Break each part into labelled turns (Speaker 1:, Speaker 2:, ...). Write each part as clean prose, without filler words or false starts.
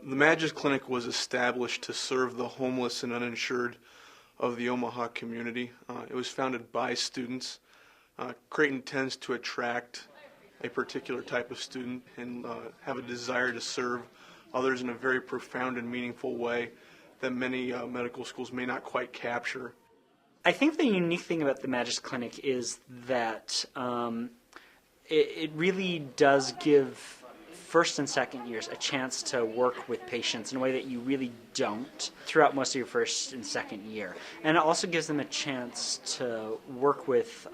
Speaker 1: The Magis Clinic was established to serve the homeless and uninsured of the Omaha community. It was founded by students. Creighton tends to attract a particular type of student and have a desire to serve others in a very profound and meaningful way that many medical schools may not quite capture.
Speaker 2: I think the unique thing about the Magis Clinic is that it really does give first and second years a chance to work with patients in a way that you really don't throughout most of your first and second year. And it also gives them a chance to work with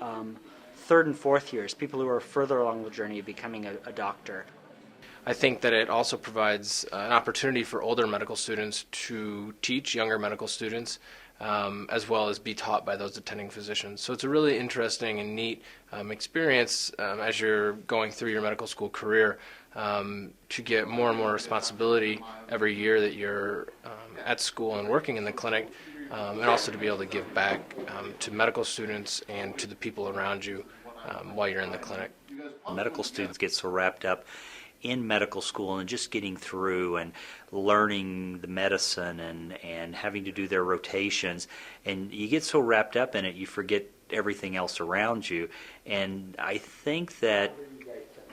Speaker 2: third and fourth years, people who are further along the journey of becoming a doctor.
Speaker 3: I think that it also provides an opportunity for older medical students to teach younger medical students, as well as be taught by those attending physicians. So it's a really interesting and neat experience as you're going through your medical school career to get more and more responsibility every year that you're at school and working in the clinic, and also to be able to give back to medical students and to the people around you while you're in the clinic.
Speaker 4: Medical students get so wrapped up in medical school and just getting through and learning the medicine and having to do their rotations, and you get so wrapped up in it you forget everything else around you. And I think that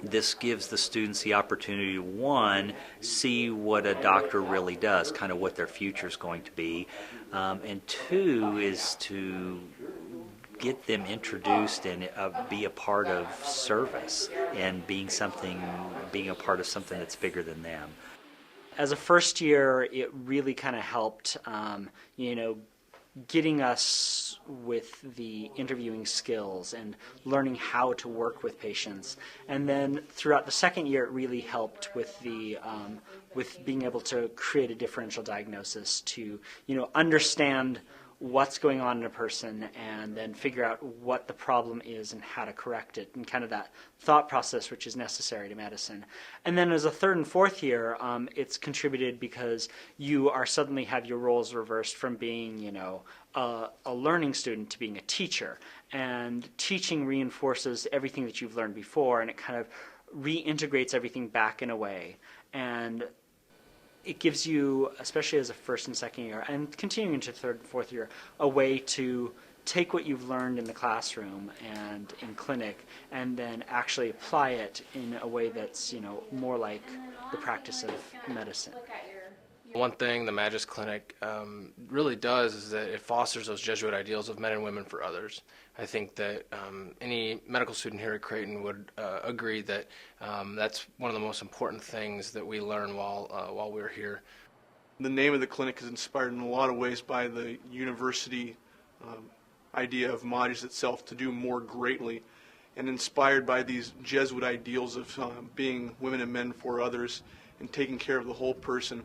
Speaker 4: this gives the students the opportunity to, one, see what a doctor really does, kind of what their future is going to be, and two is to get them introduced and be a part of service and being a part of something that's bigger than them.
Speaker 2: As a first year, it really kind of helped, getting us with the interviewing skills and learning how to work with patients. And then throughout the second year, it really helped with the with being able to create a differential diagnosis to understand what's going on in a person and then figure out what the problem is and how to correct it, and kind of that thought process which is necessary to medicine. And then as a third and fourth year, it's contributed because you are suddenly have your roles reversed from being a learning student to being a teacher, and teaching reinforces everything that you've learned before, and it kind of reintegrates everything back in a way. And it gives you, especially as a first and second year, and continuing into third and fourth year, a way to take what you've learned in the classroom and in clinic and then actually apply it in a way that's, more like the practice of medicine.
Speaker 3: One thing the Magis Clinic really does is that it fosters those Jesuit ideals of men and women for others. I think that any medical student here at Creighton would agree that that's one of the most important things that we learn while we're here.
Speaker 1: The name of the clinic is inspired in a lot of ways by the university idea of Magis itself, to do more greatly, and inspired by these Jesuit ideals of being women and men for others and taking care of the whole person.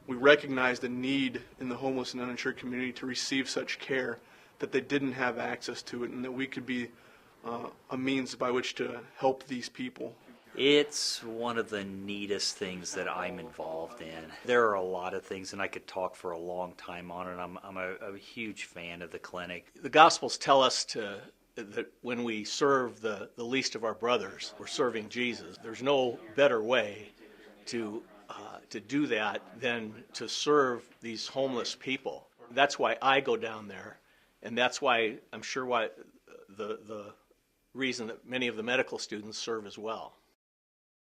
Speaker 1: We recognized a need in the homeless and uninsured community to receive such care, that they didn't have access to it, and that we could be a means by which to help these people.
Speaker 4: It's one of the neatest things that I'm involved in. There are a lot of things, and I could talk for a long time on it. I'm a huge fan of the clinic.
Speaker 5: The Gospels tell us that when we serve the least of our brothers, we're serving Jesus. There's no better way to do that than to serve these homeless people. That's why I go down there, and that's why I'm sure why the reason that many of the medical students serve as well.